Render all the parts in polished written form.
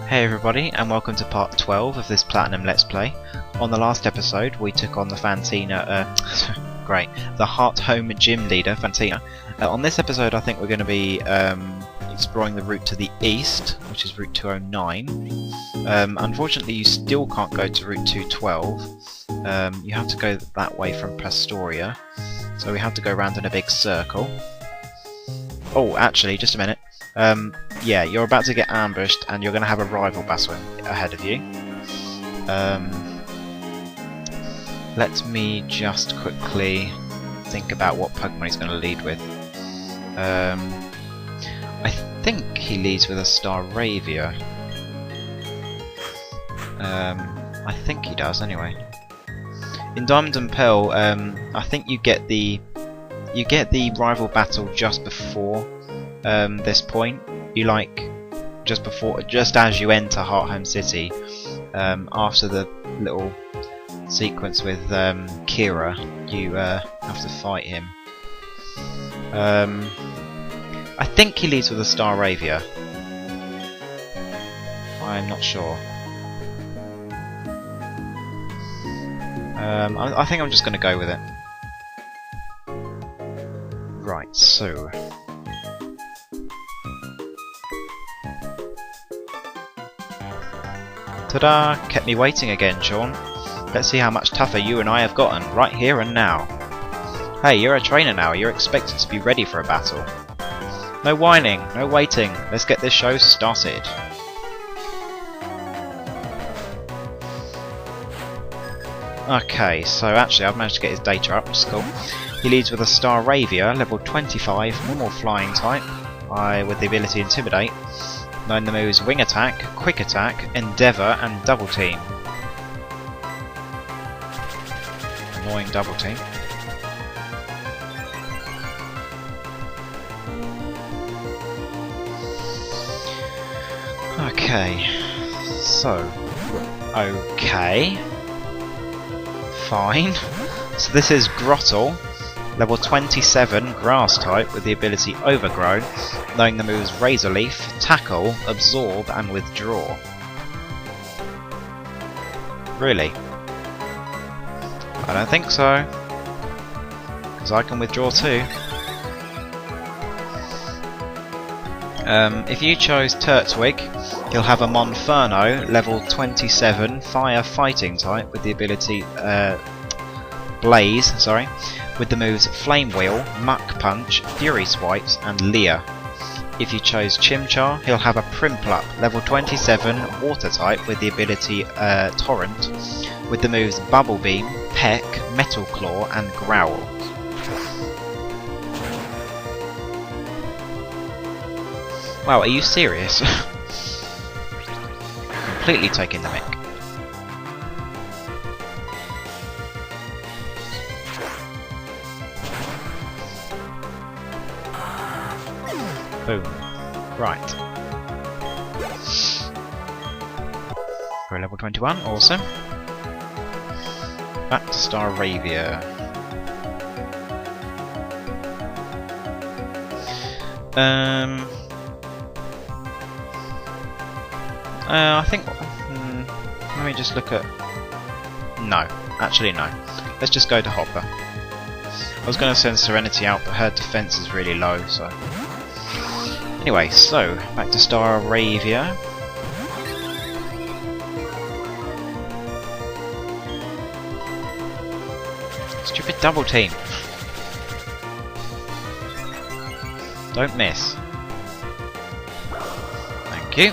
Hey everybody, and welcome to part 12 of this Platinum Let's Play. On the last episode we took on the the Heart Home Gym Leader, Fantina. On this episode I think we're going to be exploring the route to the east, which is Route 209. Unfortunately you still can't go to Route 212. You have to go that way from Pastoria, so we have to go around in a big circle. Oh, actually, just a minute. Yeah, you're about to get ambushed and you're going to have a rival battle ahead of you. Let me just quickly think about what Pokemon he's going to lead with. I think he leads with a Staravia. I think he does anyway. In Diamond and Pearl, I think you get the rival battle just before this point. You just as you enter Hearthome City, after the little sequence with Kira, you have to fight him. I think he leads with a Staravia. I'm not sure. I think I'm just going to go with it. Right, so ta-da! Kept me waiting again, Sean. Let's see how much tougher you and I have gotten, right here and now. Hey, you're a trainer now, you're expected to be ready for a battle. No whining, no waiting, let's get this show started. Okay, so actually I've managed to get his data up, which is cool. He leads with a Staravia, level 25, normal flying type, with the ability Intimidate. Knowing the moves Wing Attack, Quick Attack, Endeavour and Double Team. Annoying Double Team. Okay, so, okay, fine. So this is Grotto, level 27, Grass type with the ability Overgrow, knowing the moves Razor Leaf, Tackle, Absorb and Withdraw. Really? I don't think so, because I can withdraw too. If you chose Turtwig, he'll have a Monferno, level 27, Fire Fighting type with the ability Blaze, with the moves Flame Wheel, Muck Punch, Fury Swipes and Leer. If you chose Chimchar, he'll have a Primplup, level 27, Water type with the ability Torrent, with the moves Bubble Beam, Peck, Metal Claw and Growl. Wow, are you serious? Completely taking the mick. Boom. Right. We're level 21, awesome. Back to Staravia. I think... let me just look at... No, actually no. Let's just go to Hopper. I was going to send Serenity out, but her defense is really low, so... Anyway, so, back to Staravia. Stupid Double Team. Don't miss. Thank you.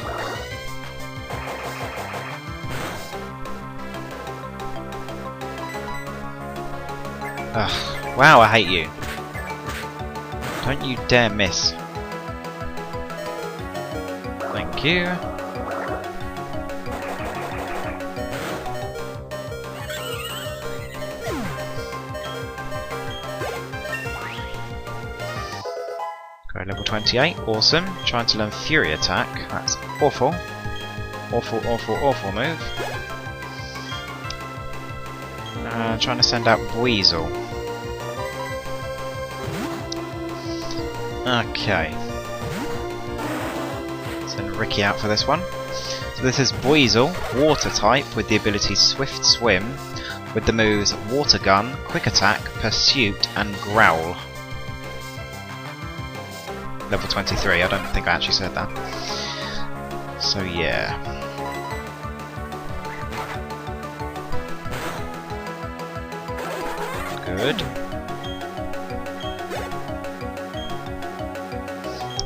Ugh, wow, I hate you. Don't you dare miss. Thank you. Go level 28, awesome. Trying to learn Fury Attack, that's awful. Awful, awful, awful move. Trying to send out Weasel. Okay. Send Ricky out for this one. So this is Buizel, Water type, with the ability Swift Swim, with the moves Water Gun, Quick Attack, Pursuit, and Growl. Level 23, I don't think I actually said that. So yeah. Good.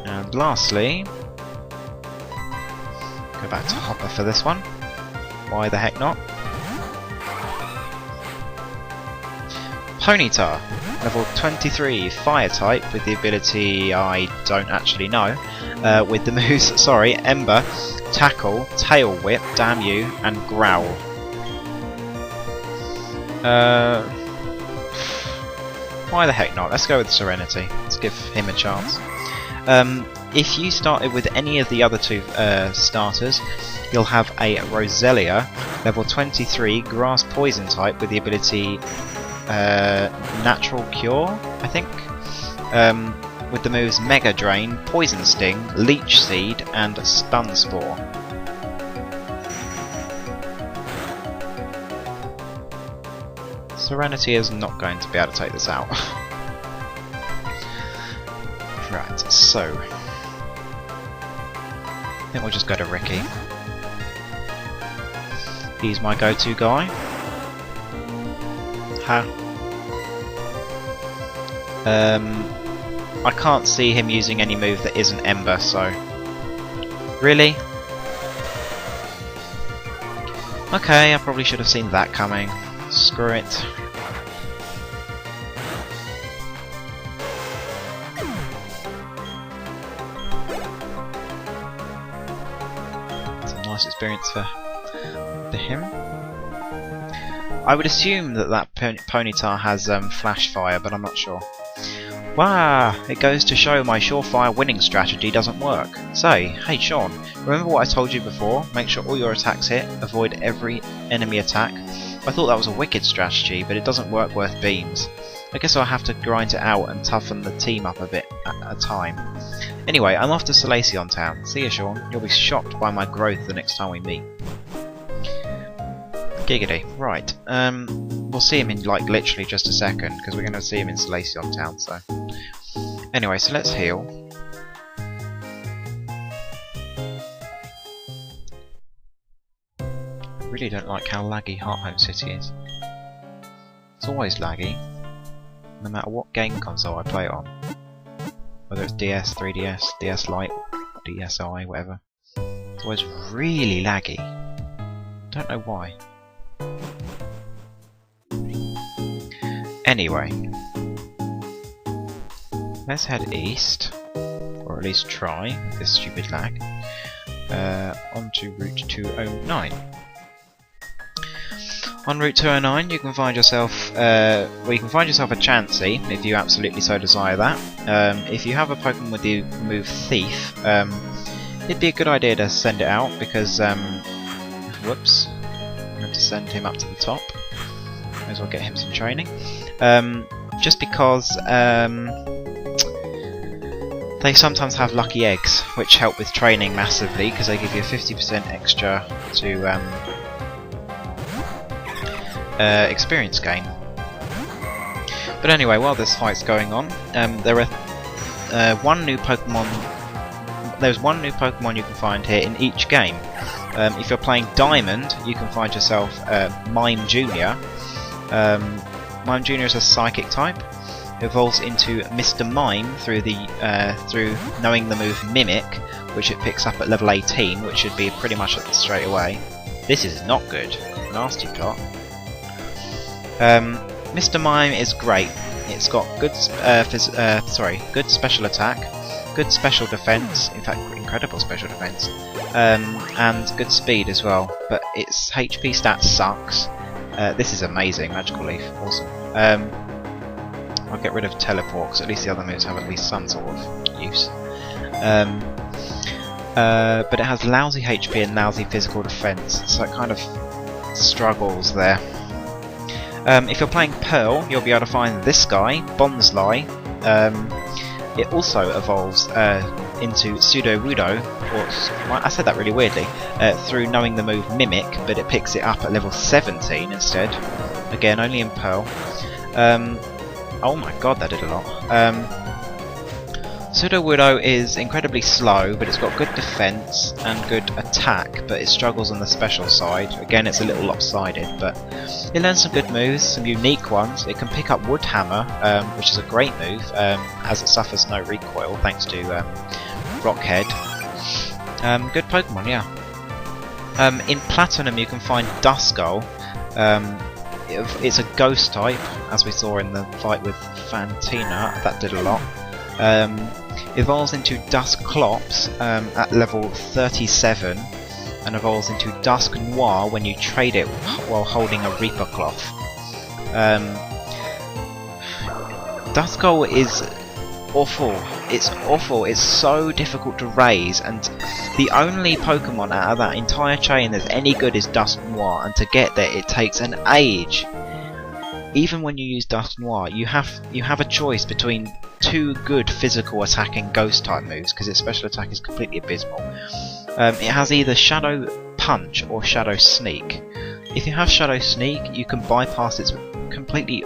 And lastly, go back to Hopper for this one. Why the heck not? Ponyta, level 23, Fire type, with the ability I don't actually know, with the moves, sorry, Ember, Tackle, Tail Whip, Damn You, and Growl. Why the heck not? Let's go with Serenity. Let's give him a chance. If you started with any of the other two starters, you'll have a Roselia, level 23, Grass Poison type, with the ability Natural Cure, I think, with the moves Mega Drain, Poison Sting, Leech Seed, and Stun Spore. Serenity is not going to be able to take this out. Right, so I think we'll just go to Ricky. He's my go-to guy. I can't see him using any move that isn't Ember, so... Really? Okay, I probably should have seen that coming. Screw it. It's a nice experience for him. I would assume that Ponyta has Flash Fire, but I'm not sure. Wow, it goes to show my surefire winning strategy doesn't work. Say, hey Sean, remember what I told you before? Make sure all your attacks hit, avoid every enemy attack. I thought that was a wicked strategy, but it doesn't work worth beans. I guess I'll have to grind it out and toughen the team up a bit at a time. Anyway, I'm off to Solaceon Town. See you, Sean. You'll be shocked by my growth the next time we meet. Giggity. Right. We'll see him in like literally just a second, because we're going to see him in Solaceon Town, so... Anyway, so let's heal. I really don't like how laggy Hearthome City is. It's always laggy, no matter what game console I play it on. Whether it's DS, 3DS, DS Lite, DSi, whatever. It's always really laggy. Don't know why. Anyway, let's head east, or at least try with this stupid lag, onto Route 209. On Route 209, you can find yourself, a Chansey if you absolutely so desire that. If you have a Pokemon with the move Thief, it'd be a good idea to send it out because, whoops, I'm going to send him up to the top. May as well get him some training. Just because they sometimes have lucky eggs, which help with training massively because they give you a 50% extra to experience gain. But anyway, while this fight's going on, there are one new Pokemon. There's one new Pokemon you can find here in each game. If you're playing Diamond, you can find yourself Mime Jr. Mime Jr is a Psychic type. It evolves into Mr. Mime through knowing the move Mimic, which it picks up at level 18, which should be pretty much straight away. This is not good. Nasty plot. Mr. Mime is great. It's got good, good special attack, good special defense. In fact, incredible special defense, and good speed as well. But its HP stat sucks. This is amazing. Magical Leaf, awesome. I'll get rid of Teleport because at least the other moves have at least some sort of use. But it has lousy HP and lousy physical defense, so it kind of struggles there. If you're playing Pearl, you'll be able to find this guy, Bonsly. It also evolves into Sudowoodo, well, I said that really weirdly, through knowing the move Mimic, but it picks it up at level 17 instead. Again, only in Pearl. Oh my god, that did a lot. Sudowoodo is incredibly slow, but it's got good defense and good attack, but it struggles on the special side. Again, it's a little lopsided, but it learns some good moves, some unique ones. It can pick up Wood Hammer, which is a great move, as it suffers no recoil thanks to Rockhead. Good Pokemon, yeah. In Platinum you can find Duskull. It's a ghost type, as we saw in the fight with Fantina. That did a lot. Evolves into Dusclops at level 37, and evolves into Dusk Noir when you trade it while holding a Reaper Cloth. Duskull is awful. It's awful. It's so difficult to raise, and the only Pokemon out of that entire chain that's any good is Dusk Noir, and to get there it takes an age. Even when you use Dusk Noir, you have a choice between two good physical attacking ghost type moves, because its special attack is completely abysmal. It has either Shadow Punch or Shadow Sneak. If you have Shadow Sneak, you can bypass its completely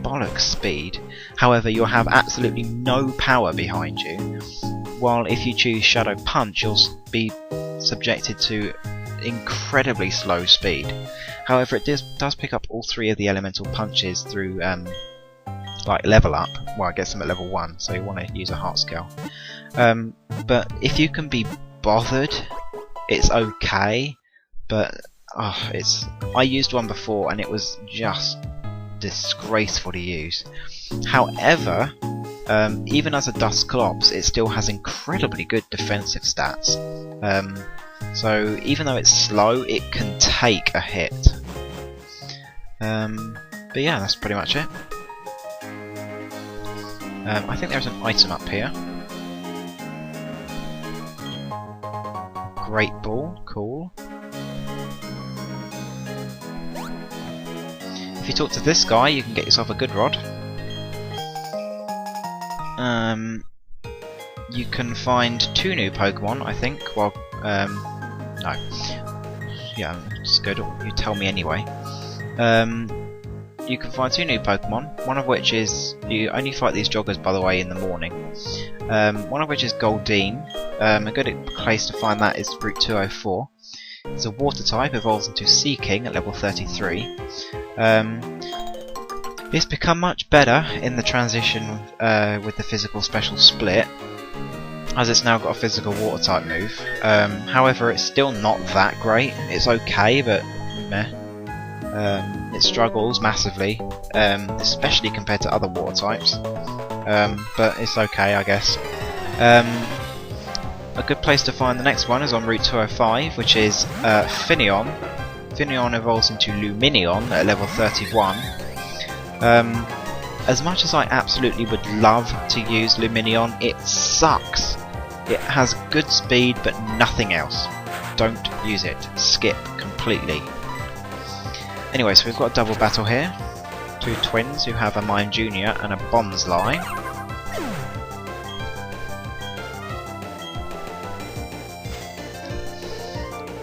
bollocks speed. However, you'll have absolutely no power behind you. While if you choose Shadow Punch, you'll be subjected to incredibly slow speed. However, it does pick up all three of the elemental punches through like level up. Well, it gets them at level 1, so you want to use a heart scale. But if you can be bothered, it's okay. But I used one before and it was just disgraceful to use. However, even as a Dusclops, it still has incredibly good defensive stats. So even though it's slow, it can take a hit. But yeah, that's pretty much it. I think there's an item up here. Great Ball, cool. If you talk to this guy, you can get yourself a good rod. You can find 2 new Pokemon, I think. Well, no. Yeah, just go to you tell me anyway. You can find 2 new Pokemon, one of which is, you only fight these joggers by the way in the morning, one of which is Goldeen. A good place to find that is Route 204. It's a water type, evolves into Seaking at level 33. It's become much better in the transition with the physical special split, as it's now got a physical water type move. However, it's still not that great. It's okay, but meh. It struggles massively, especially compared to other water types. But it's okay, I guess. A good place to find the next one is on Route 205, which is Finneon. Finneon evolves into Luminion at level 31. As much as I absolutely would love to use Luminion, it sucks. It has good speed but nothing else. Don't use it. Skip completely. Anyway, so we've got a double battle here. 2 twins who have a Mime Jr and a Bonsly.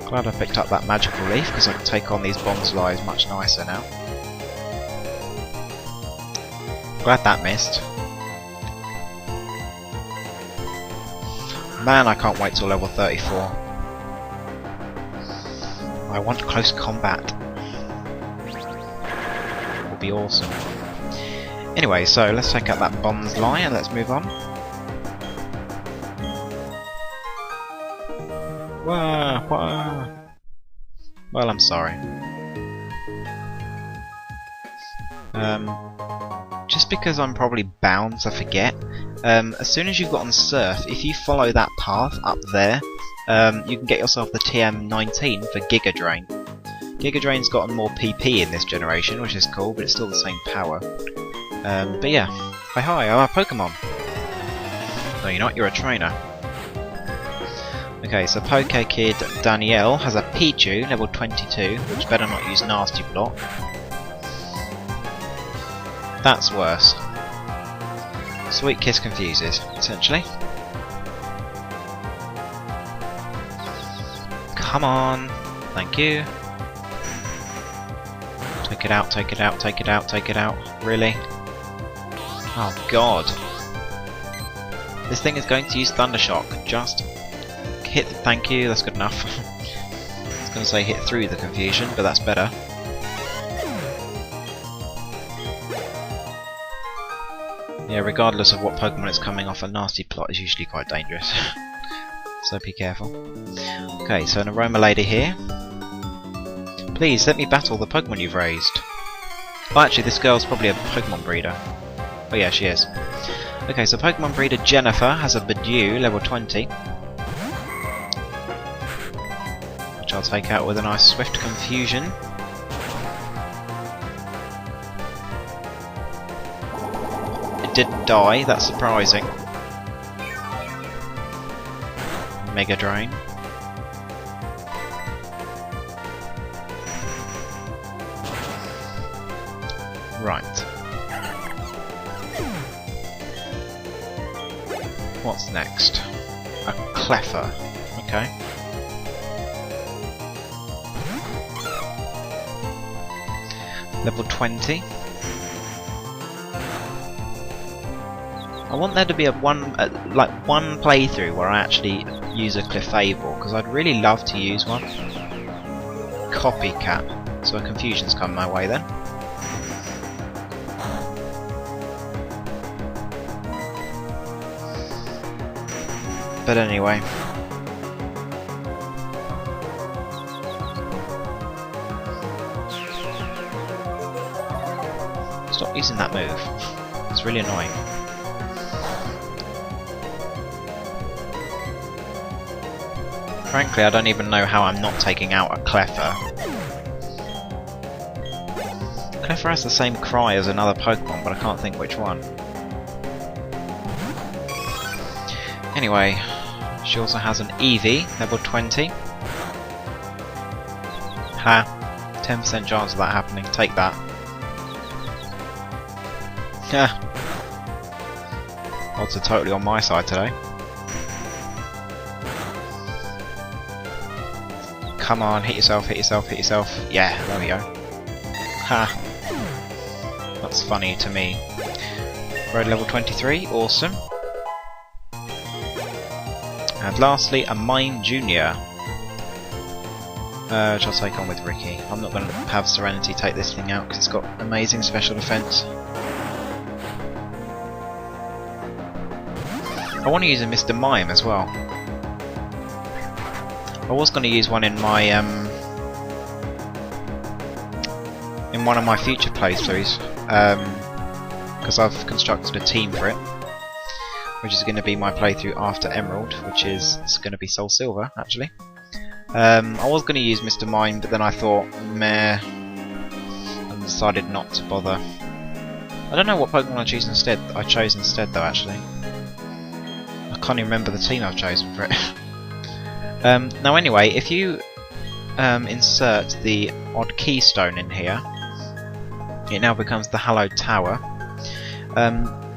Glad I picked up that magical leaf because I can take on these Bonslys much nicer now. Glad that missed. Man, I can't wait till level 34. I want close combat. It will be awesome. Anyway, so let's take out that Bonsly and let's move on. Whoa. Well, I'm sorry. Just because I'm probably bound to forget, as soon as you've got on Surf, if you follow that path up there, you can get yourself the TM19 for Giga Drain. Giga Drain's gotten more PP in this generation, which is cool, but it's still the same power. But yeah, hi, I'm a Pokemon. No, you're not, you're a trainer. Okay, so Poke Kid Danielle has a Pichu, level 22, which better not use Nasty Block. That's worse. Sweet Kiss confuses, essentially. Come on! Thank you! Take it out, take it out, take it out, take it out. Really? Oh god. This thing is going to use Thundershock. Just hit... Thank you, that's good enough. I was going to say hit through the confusion, but that's better. Yeah, regardless of what Pokemon is coming off, a nasty plot is usually quite dangerous. So be careful. Okay, so an Aroma Lady here. Please, let me battle the Pokemon you've raised. Oh, actually, this girl's probably a Pokemon breeder. Oh yeah, she is. Okay, so Pokemon breeder Jennifer has a Bidoof, level 20. Which I'll take out with a nice Swift Confusion. It didn't die, that's surprising. Mega Drain. Right. What's next? A Cleffer. Okay. Level 20. I want there to be one playthrough where I actually use a Clefable, because I'd really love to use one. Copycat. So a Confusion's come my way then. But anyway. Stop using that move. It's really annoying. Frankly, I don't even know how I'm not taking out a Cleffer. Cleffer has the same cry as another Pokemon, but I can't think which one. Anyway, she also has an Eevee, level 20. Ha! 10% chance of that happening. Take that. Yeah. Odds are totally on my side today. Come on, hit yourself, hit yourself, hit yourself. Yeah, there we go. Ha! That's funny to me. Road level 23, awesome. And lastly, a Mime Jr. Which I'll take on with Ricky. I'm not going to have Serenity take this thing out because it's got amazing special defense. I want to use a Mr. Mime as well. I was going to use one in my in one of my future playthroughs, because I've constructed a team for it, which is going to be my playthrough after Emerald, which is going to be Soul Silver actually. I was going to use Mr. Mime, but then I thought, meh, and decided not to bother. I don't know what Pokemon I chose instead though actually. I can't even remember the team I've chosen for it. Now anyway, if you insert the odd keystone in here, it now becomes the Hallowed Tower.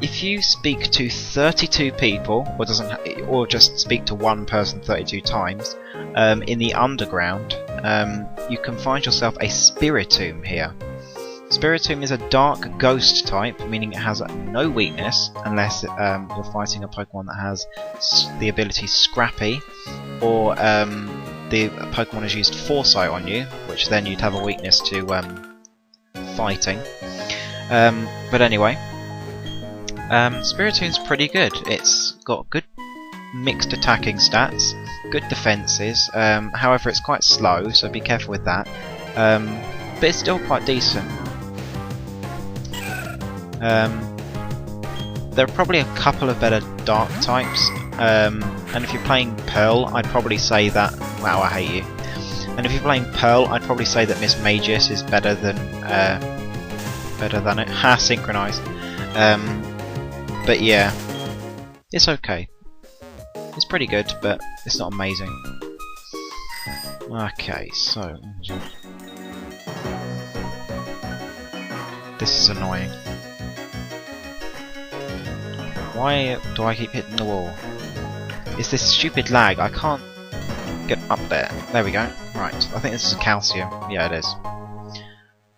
If you speak to 32 people, or just speak to one person 32 times, in the underground, you can find yourself a Spiritomb here. Spiritomb is a dark ghost type, meaning it has no weakness unless you're fighting a Pokemon that has the ability Scrappy, or the Pokemon has used Foresight on you, which then you'd have a weakness to fighting. But anyway, Spiritomb's pretty good. It's got good mixed attacking stats, good defences, however it's quite slow, so be careful with that. But it's still quite decent. There are probably a couple of better dark types, and if you're playing Pearl, I'd probably say that... Wow, I hate you. And if you're playing Pearl, I'd probably say that Miss Magus is better than it. Ha, synchronised. But yeah, it's okay. It's pretty good, but it's not amazing. Okay, so... This is annoying. Why do I keep hitting the wall? It's this stupid lag. I can't Get up there. There we go. Right, I think this is a calcium. Yeah, it is.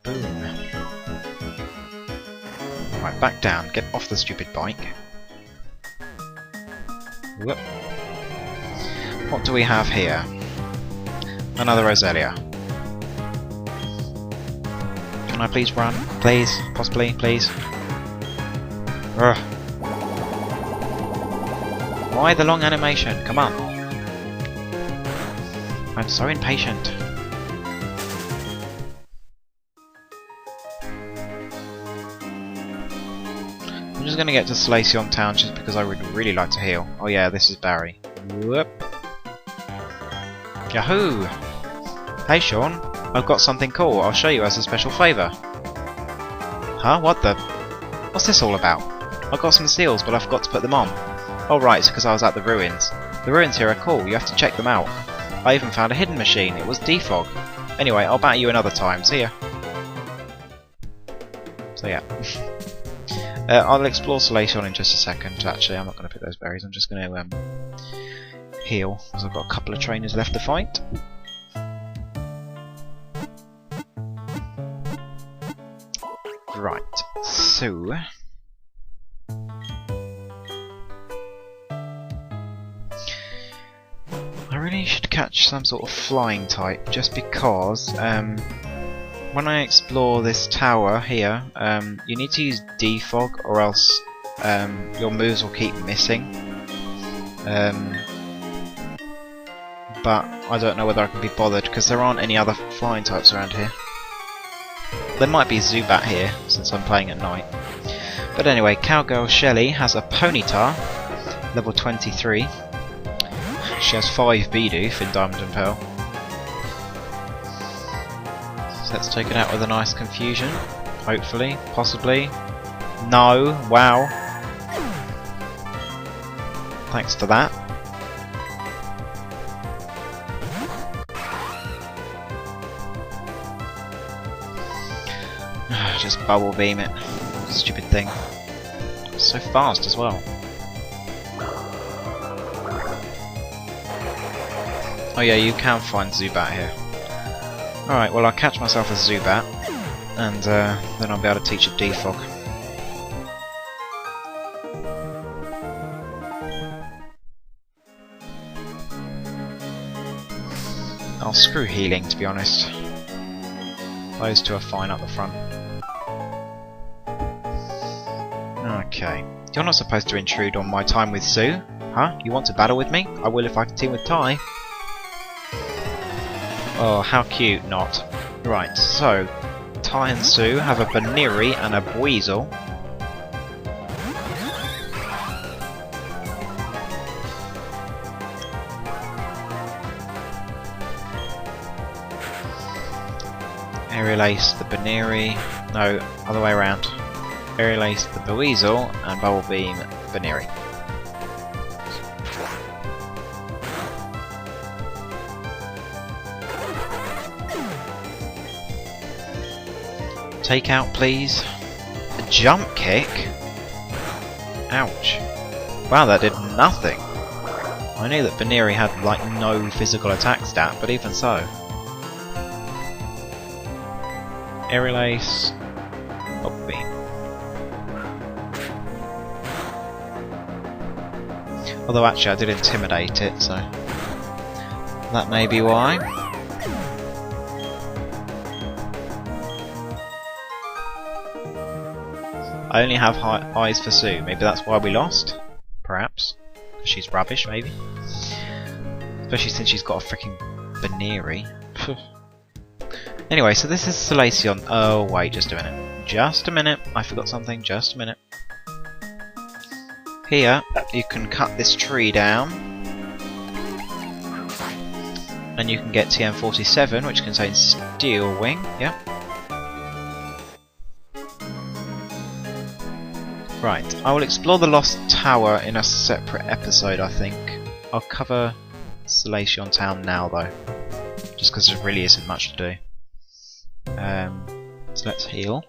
Boom. Right, back down. Get off the stupid bike. Whoop. What do we have here? Another Roselia. Can I please run? Please? Possibly? Please? Ugh. Why the long animation? Come on. I'm so impatient. I'm just gonna get to Solaceon Town just because I would really like to heal. Oh yeah, this is Barry. Whoop. Yahoo! Hey Sean, I've got something cool. I'll show you as a special favour. Huh? What the? What's this all about? I've got some seals, but I forgot to put them on. Oh right, it's because I was at the ruins. The ruins here are cool. You have to check them out. I even found a hidden machine. It was defog. Anyway, I'll bat you another time. See ya. So yeah. I'll explore Solaceon in just a second. Actually, I'm not going to pick those berries. I'm just going to heal, because I've got a couple of trainers left to fight. Right, so... I really should catch some sort of flying type, just because when I explore this tower here, you need to use defog or else your moves will keep missing. But I don't know whether I can be bothered because there aren't any other flying types around here. There might be Zubat here since I'm playing at night. But anyway, Cowgirl Shelly has a Ponyta, level 23. She has 5 Bidoof in Diamond and Pearl. So let's take it out with a nice confusion. Hopefully, possibly. No, wow. Thanks for that. Just bubble beam it. Stupid thing. So fast as well. Oh yeah, you can find Zubat here. Alright, well I'll catch myself a Zubat, and then I'll be able to teach it defog. I'll screw healing, to be honest. Those two are fine up the front. Okay. You're not supposed to intrude on my time with Sue. Huh? You want to battle with me? I will if I can team with Ty. Oh, how cute, not. Right, so Ty and Sue have a Baniri and a Buizel. Aerial Ace the Baniri. No, other way around. Aerial Ace the Buizel and Bubble Beam Baniri. Take out, please. A jump kick? Ouch. Wow, that did nothing. I knew that Baniri had like no physical attack stat, but even so. Aerial Ace. Bubble Beam. Although actually I did intimidate it, so that may be why. I only have eyes for Sue. Maybe that's why we lost? Perhaps. Because she's rubbish, maybe. Especially since she's got a freaking Baniri. Anyway, so this is Solaceon. Oh, wait, just a minute. Just a minute. I forgot something. Just a minute. Here, you can cut this tree down. And you can get TM47, which contains Steel Wing. Yep. Right, I will explore the Lost Tower in a separate episode, I think. I'll cover Solaceon Town now, though. Just because there really isn't much to do. So let's heal.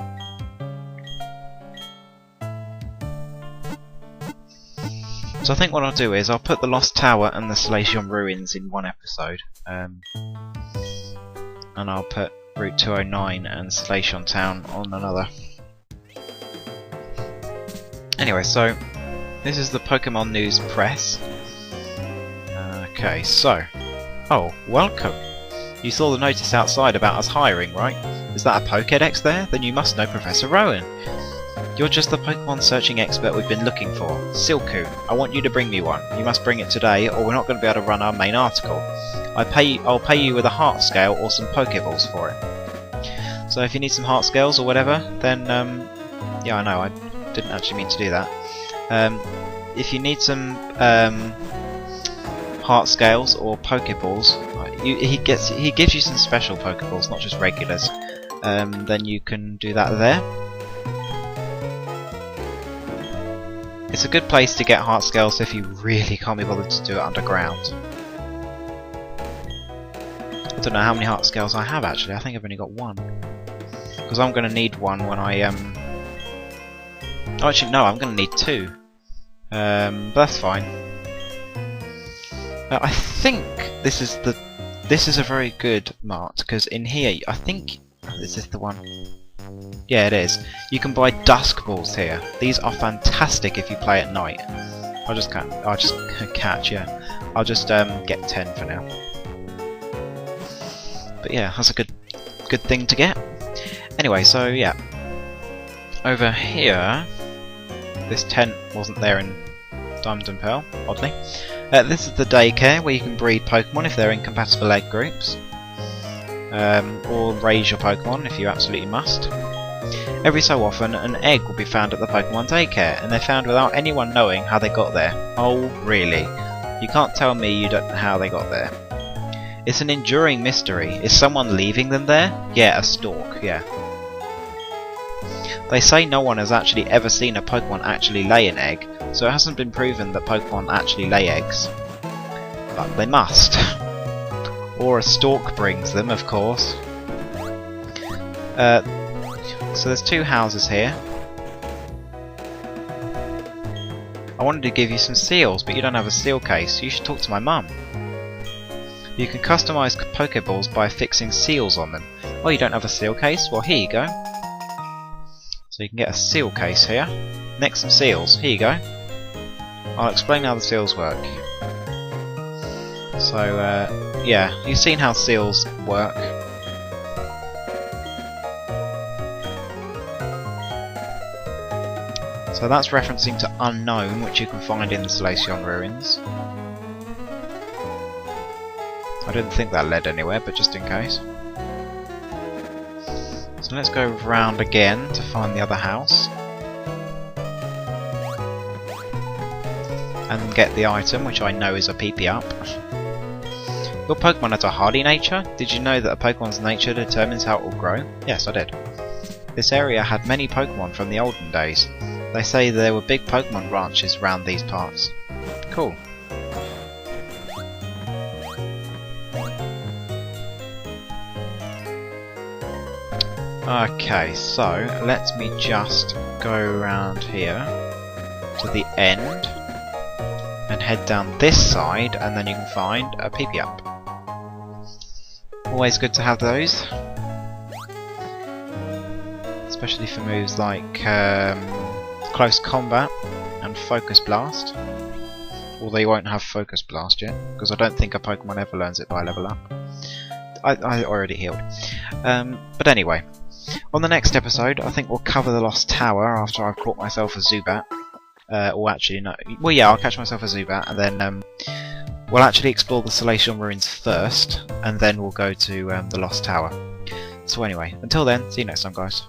So I think what I'll do is I'll put the Lost Tower and the Solaceon Ruins in one episode. And I'll put Route 209 and Solaceon Town on another. Anyway, so this is the Pokemon News Press. Okay, so... Oh, welcome! You saw the notice outside about us hiring, right? Is that a Pokédex there? Then you must know Professor Rowan. You're just the Pokemon searching expert we've been looking for. Silcoon, I want you to bring me one. You must bring it today, or we're not going to be able to run our main article. I'll pay you with a heart scale or some Pokeballs for it. So if you need some heart scales or whatever, then yeah, I know, I didn't actually mean to do that. If you need some heart scales or Pokeballs, he gives you some special Pokeballs, not just regulars. Then you can do that there. It's a good place to get heart scales if you really can't be bothered to do it underground. I don't know how many heart scales I have actually. I think I've only got one. Because I'm going to need one when I Oh, actually no, I'm going to need two. But that's fine. I think this is a very good mart, because in here I think is this the one? Yeah, it is. You can buy dusk balls here. These are fantastic if you play at night. I'll just catch, yeah. I'll just get 10 for now. But yeah, that's a good thing to get. Anyway, so yeah. Over here, this tent wasn't there in Diamond and Pearl, oddly. This is the daycare where you can breed Pokemon if they're in compatible egg groups. Or raise your Pokemon if you absolutely must. Every so often, an egg will be found at the Pokemon daycare, and they're found without anyone knowing how they got there. Oh, really? You can't tell me you don't know how they got there. It's an enduring mystery. Is someone leaving them there? Yeah, a stalk, yeah. They say no one has actually ever seen a Pokemon actually lay an egg, so it hasn't been proven that Pokemon actually lay eggs. But they must. Or a stalk brings them, of course. So there's two houses here. I wanted to give you some seals, but you don't have a seal case. You should talk to my mum. You can customise Pokeballs by fixing seals on them. Oh, you don't have a seal case? Well, here you go. So you can get a seal case here. Next, some seals. Here you go. I'll explain how the seals work. So, yeah, you've seen how seals work. So that's referencing to Unknown, which you can find in the Solaceon Ruins. I didn't think that led anywhere, but just in case. So let's go round again to find the other house. And get the item, which I know is a PP up. Your Pokemon has a hardy nature? Did you know that a Pokemon's nature determines how it will grow? Yes, I did. This area had many Pokemon from the olden days. They say there were big Pokemon ranches around these parts. Cool. Okay, so let me just go around here to the end and head down this side, and then you can find a PP up. Always good to have those, especially for moves like Close Combat and Focus Blast. Although you won't have Focus Blast yet, because I don't think a Pokemon ever learns it by level up. I already healed. But anyway, on the next episode I think we'll cover the Lost Tower after I've caught myself a Zubat. Or actually, no. Well, yeah, I'll catch myself a Zubat, and then we'll actually explore the Solaceon Ruins first, and then we'll go to the Lost Tower. So anyway, until then, see you next time, guys.